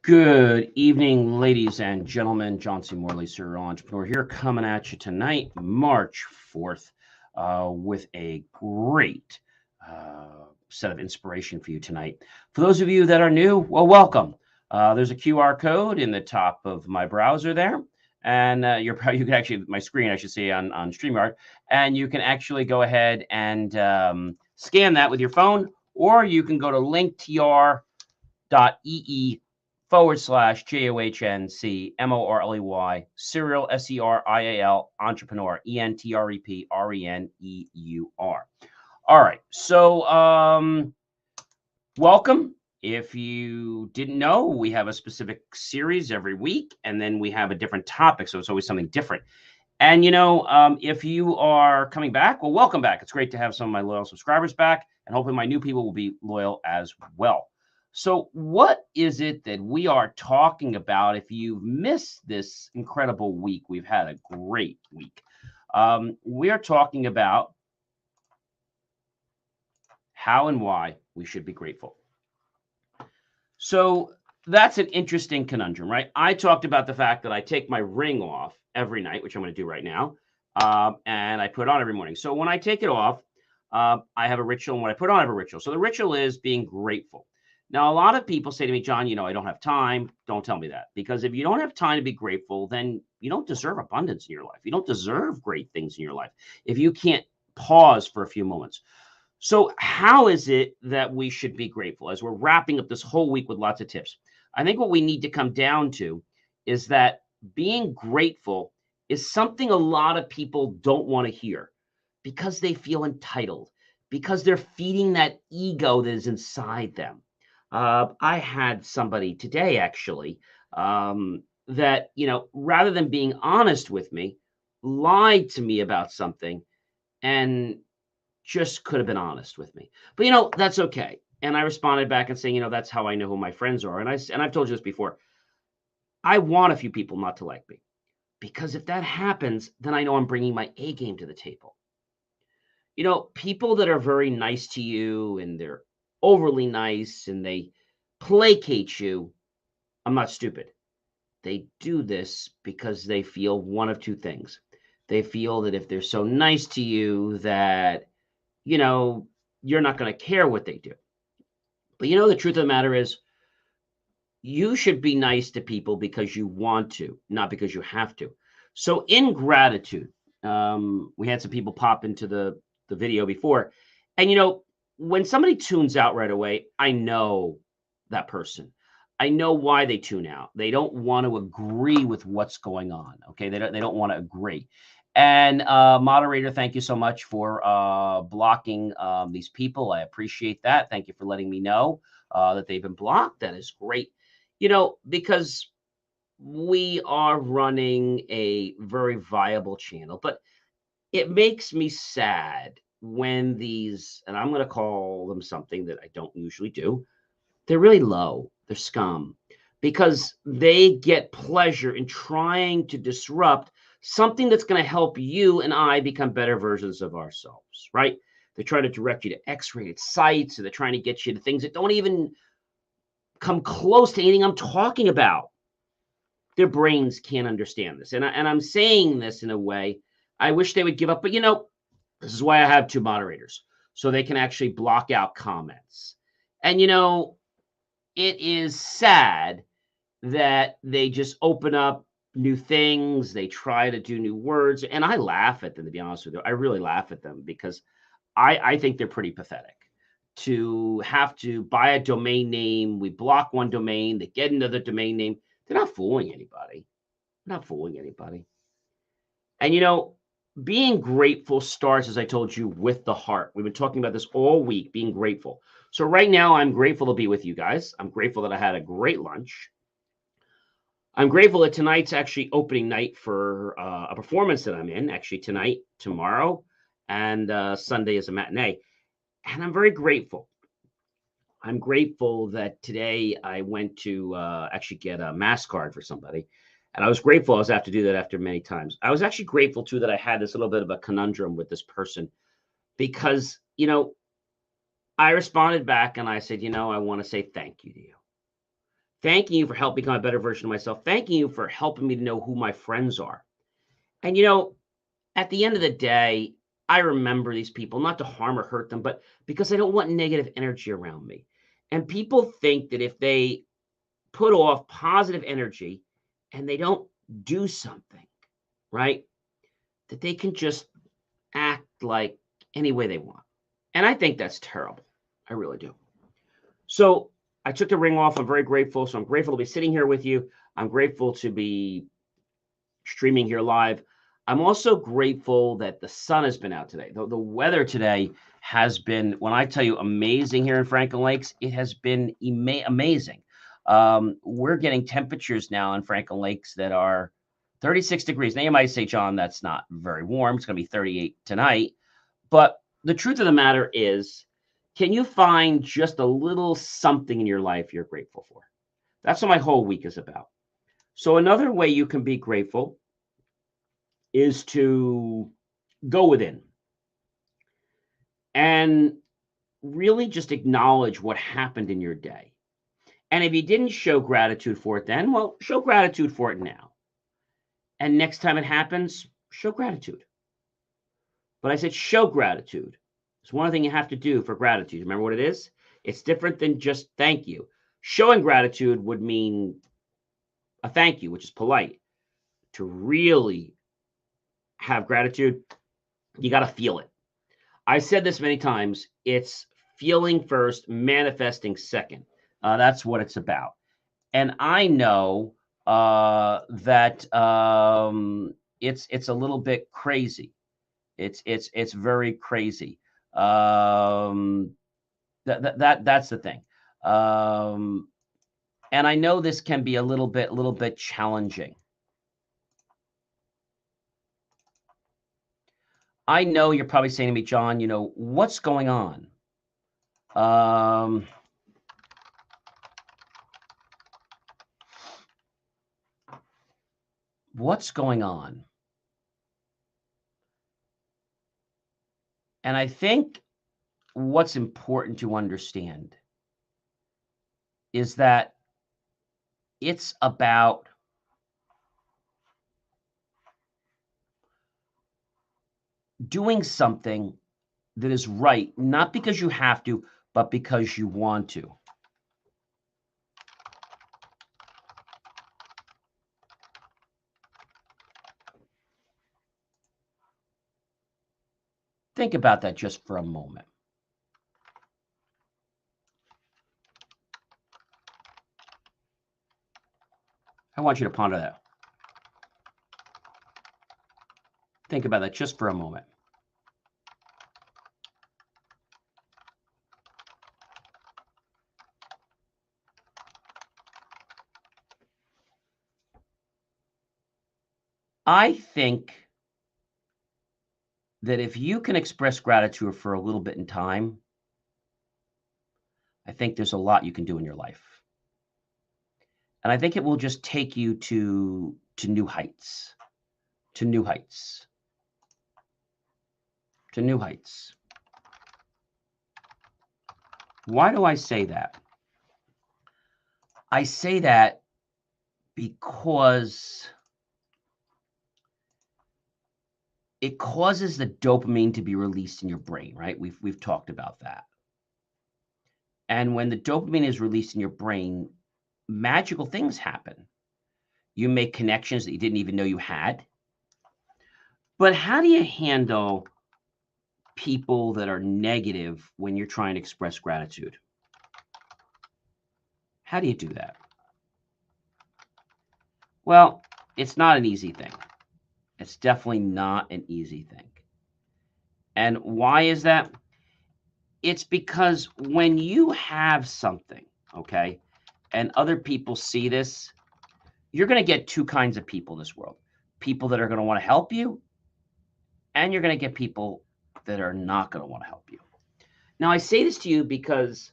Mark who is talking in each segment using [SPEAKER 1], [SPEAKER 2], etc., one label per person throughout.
[SPEAKER 1] Good evening, ladies and gentlemen. John C. Morley, serial entrepreneur, here coming at you tonight, March 4th, with a great set of inspiration for you tonight. For those of you that are new, well, welcome. There's a QR code in the top of my browser there, and you can actually, my screen, I should say, on StreamYard, and you can actually go ahead and scan that with your phone, or you can go to linktr.ee/JOHNC MORLEY serial SERIAL entrepreneur ENTREPRENEUR. All right, so welcome. If you didn't know, we have a specific series every week, and then we have a different topic, so it's always something different. And if you are coming back, well, welcome back. It's great to have some of my loyal subscribers back, and hopefully my new people will be loyal as well. So what is it that we are talking about? If you've missed this incredible week, we've had a great week. We are talking about how and why we should be grateful. So that's an interesting conundrum, right? I talked about the fact that I take my ring off every night, which I'm going to do right now, and I put it on every morning. So when I take it off, I have a ritual, and when I put it on, I have a ritual. So the ritual is being grateful. Now, a lot of people say to me, John, I don't have time. Don't tell me that. Because if you don't have time to be grateful, then you don't deserve abundance in your life. You don't deserve great things in your life if you can't pause for a few moments. So how is it that we should be grateful? As we're wrapping up this whole week with lots of tips, I think what we need to come down to is that being grateful is something a lot of people don't want to hear because they feel entitled, because they're feeding that ego that is inside them. I had somebody today actually that, rather than being honest with me, lied to me about something and just could have been honest with me. But, that's okay. And I responded back and saying, that's how I know who my friends are. And I've told you this before. I want a few people not to like me because if that happens, then I know I'm bringing my A game to the table. People that are very nice to you and they're overly nice and they placate you, I'm not stupid. They do this because they feel one of two things. They feel that if they're so nice to you that, you're not going to care what they do. But the truth of the matter is you should be nice to people because you want to, not because you have to. So in gratitude, we had some people pop into the video before. And, when somebody tunes out right away, I know that person. I know why they tune out. They don't want to agree with what's going on. Okay. They don't want to agree. And moderator, thank you so much for blocking these people. I appreciate that. Thank you for letting me know that they've been blocked. That is great. Because we are running a very viable channel, but it makes me sad when these, and I'm going to call them something that I don't usually do, they're really low. They're scum because they get pleasure in trying to disrupt something that's going to help you and I become better versions of ourselves, right? They're trying to direct you to X-rated sites, and they're trying to get you to things that don't even come close to anything I'm talking about. Their brains can't understand this. And I'm saying this in a way, I wish they would give up, but this is why I have two moderators, so they can actually block out comments. And, it is sad that they just open up new things. They try to do new words. And I laugh at them, to be honest with you. I really laugh at them because I think they're pretty pathetic to have to buy a domain name. We block one domain, they get another domain name. They're not fooling anybody. They're not fooling anybody. And, being grateful starts, as I told you, with the heart. We've been talking about this all week, being grateful. So right now, I'm grateful to be with you guys. I'm grateful that I had a great lunch. I'm grateful that tonight's actually opening night for a performance that I'm in, actually tonight, tomorrow, and Sunday is a matinee. And I'm very grateful. I'm grateful that today I went to actually get a mass card for somebody. And I was grateful I was have to do that after many times. I was actually grateful, too, that I had this little bit of a conundrum with this person because, I responded back and I said, I want to say thank you to you. Thanking you for helping become a better version of myself. Thanking you for helping me to know who my friends are. And at the end of the day, I remember these people, not to harm or hurt them, but because I don't want negative energy around me. And people think that if they put off positive energy and they don't do something, right, that they can just act like any way they want. And I think that's terrible. I really do. So I took the ring off. I'm very grateful. So I'm grateful to be sitting here with you. I'm grateful to be streaming here live. I'm also grateful that the sun has been out today. The weather today has been, when I tell you, amazing here in Franklin Lakes. It has been amazing. We're getting temperatures now in Franklin Lakes that are 36 degrees. Now you might say, John, that's not very warm. It's going to be 38 tonight. But the truth of the matter is, can you find just a little something in your life you're grateful for? That's what my whole week is about. So another way you can be grateful is to go within and really just acknowledge what happened in your day. And if you didn't show gratitude for it then, well, show gratitude for it now. And next time it happens, show gratitude. But I said show gratitude. It's one thing you have to do for gratitude. Remember what it is? It's different than just thank you. Showing gratitude would mean a thank you, which is polite. To really have gratitude, you got to feel it. I said this many times. It's feeling first, manifesting second. That's what it's about. And I know that it's a little bit crazy. It's very crazy. That's the thing. And I know this can be a little bit challenging. I know you're probably saying to me, John, what's going on? What's going on? And I think what's important to understand is that it's about doing something that is right, not because you have to, but because you want to. Think about that just for a moment. I want you to ponder that. Think about that just for a moment. I think that if you can express gratitude for a little bit in time, I think there's a lot you can do in your life. And I think it will just take you to new heights, to new heights, to new heights. Why do I say that? I say that because it causes the dopamine to be released in your brain, right? We've talked about that. And when the dopamine is released in your brain, magical things happen. You make connections that you didn't even know you had. But how do you handle people that are negative when you're trying to express gratitude? How do you do that? Well, it's not an easy thing. It's definitely not an easy thing. And why is that? It's because when you have something, okay, and other people see this, you're going to get two kinds of people in this world. People that are going to want to help you, and you're going to get people that are not going to want to help you. Now, I say this to you because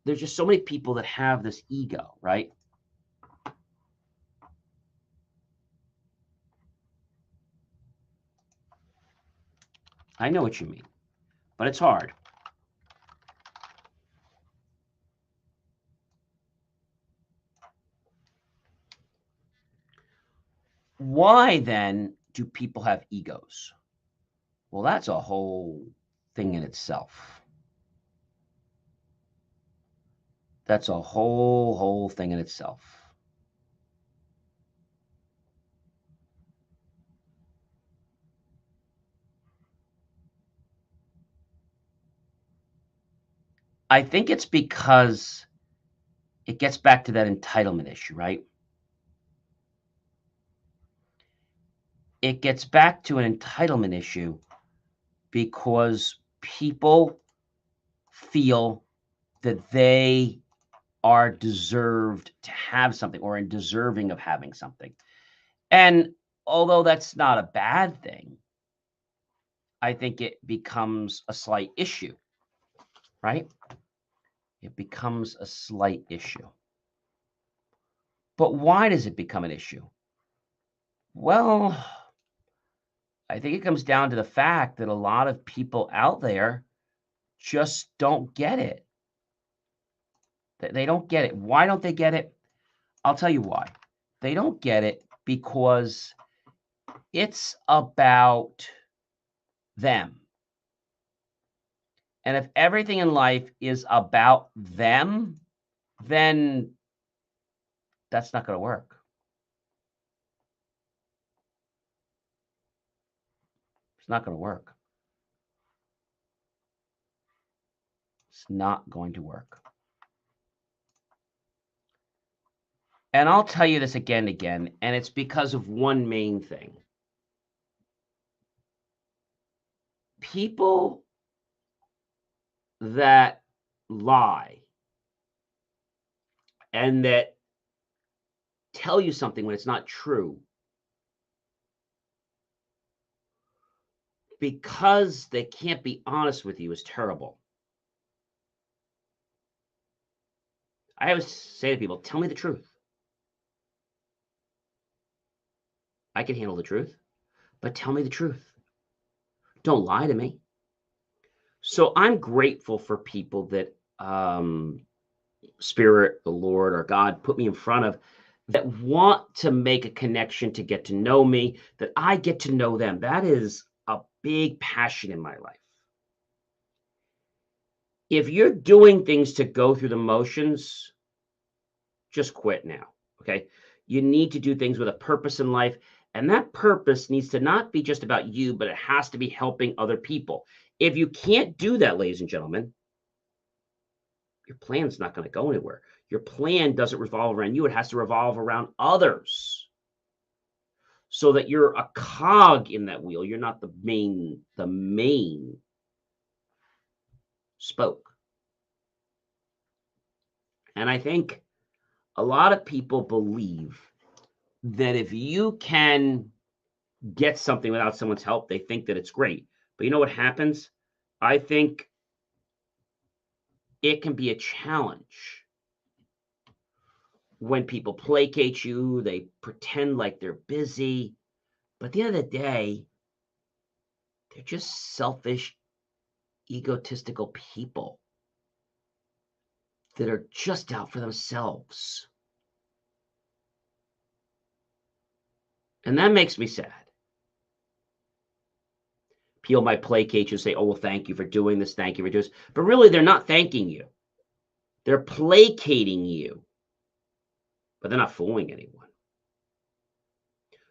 [SPEAKER 1] there's just so many people that have this ego, right? I know what you mean, but it's hard. Why then do people have egos? Well, that's a whole thing in itself. That's a whole thing in itself. I think it's because it gets back to that entitlement issue, right? It gets back to an entitlement issue because people feel that they are deserved to have something or deserving of having something. And although that's not a bad thing, I think it becomes a slight issue, right? It becomes a slight issue. But why does it become an issue? Well, I think it comes down to the fact that a lot of people out there just don't get it. They don't get it. Why don't they get it? I'll tell you why. They don't get it because it's about them. And if everything in life is about them, then that's not going to work. It's not going to work. It's not going to work. And I'll tell you this again and again, and it's because of one main thing. People that lie and that tell you something when it's not true because they can't be honest with you is terrible. I always say to people, tell me the truth. I can handle the truth, but tell me the truth. Don't lie to me. So I'm grateful for people that Spirit, the Lord, or God put me in front of that want to make a connection to get to know me, that I get to know them. That is a big passion in my life. If you're doing things to go through the motions, just quit now, okay? You need to do things with a purpose in life, and that purpose needs to not be just about you, but it has to be helping other people. If you can't do that, ladies and gentlemen, your plan's not going to go anywhere. Your plan doesn't revolve around you. It has to revolve around others so that you're a cog in that wheel. You're not the main spoke. And I think a lot of people believe that if you can get something without someone's help, they think that it's great. But you know what happens? I think it can be a challenge when people placate you, they pretend like they're busy. But at the end of the day, they're just selfish, egotistical people that are just out for themselves. And that makes me sad. People might placate you and say, oh, well, thank you for doing this. Thank you for doing this. But really, they're not thanking you. They're placating you, but they're not fooling anyone.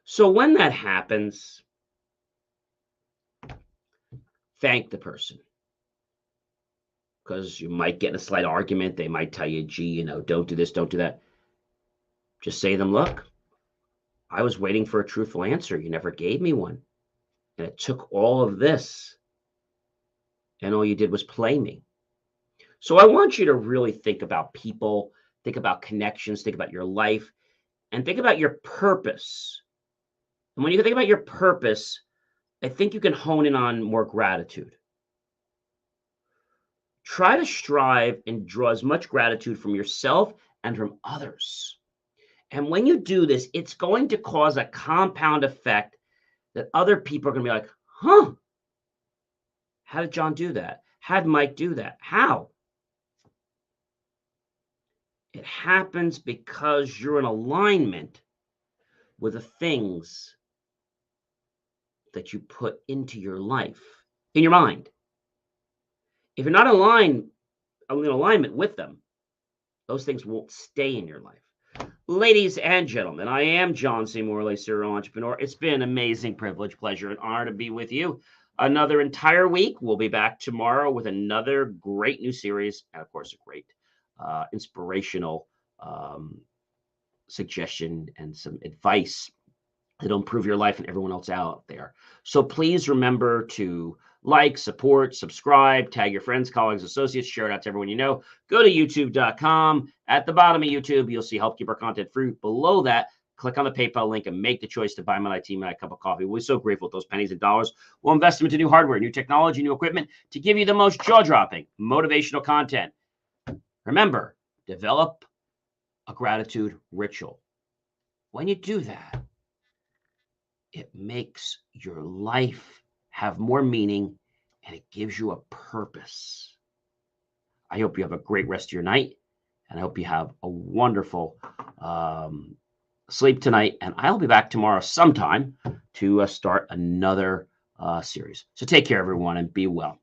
[SPEAKER 1] So when that happens, thank the person. Because you might get in a slight argument. They might tell you, gee, don't do this, don't do that. Just say to them, look, I was waiting for a truthful answer. You never gave me one. And it took all of this. And all you did was play me. So I want you to really think about people, think about connections, think about your life, and think about your purpose. And when you think about your purpose, I think you can hone in on more gratitude. Try to strive and draw as much gratitude from yourself and from others. And when you do this, it's going to cause a compound effect that other people are going to be like, huh, how did John do that? How did Mike do that? How? It happens because you're in alignment with the things that you put into your life, in your mind. If you're not in alignment with them, those things won't stay in your life. Ladies and gentlemen, I am John C. Morley, serial entrepreneur. It's been an amazing privilege, pleasure, and honor to be with you another entire week. We'll be back tomorrow with another great new series, and of course, a great inspirational suggestion and some advice that'll improve your life and everyone else out there. So please remember to like, support, subscribe, tag your friends, colleagues, associates, share it out to everyone you know. Go to youtube.com. At the bottom of YouTube, you'll see Help Keep Our Content Free. Below that, click on the PayPal link and make the choice to buy my team and a cup of coffee. We're so grateful with those pennies and dollars. We'll invest them into new hardware, new technology, new equipment to give you the most jaw-dropping, motivational content. Remember, develop a gratitude ritual. When you do that, it makes your life have more meaning and it gives you a purpose. I hope you have a great rest of your night, and I hope you have a wonderful sleep tonight. And I'll be back tomorrow sometime to start another series. So take care, everyone, and be well.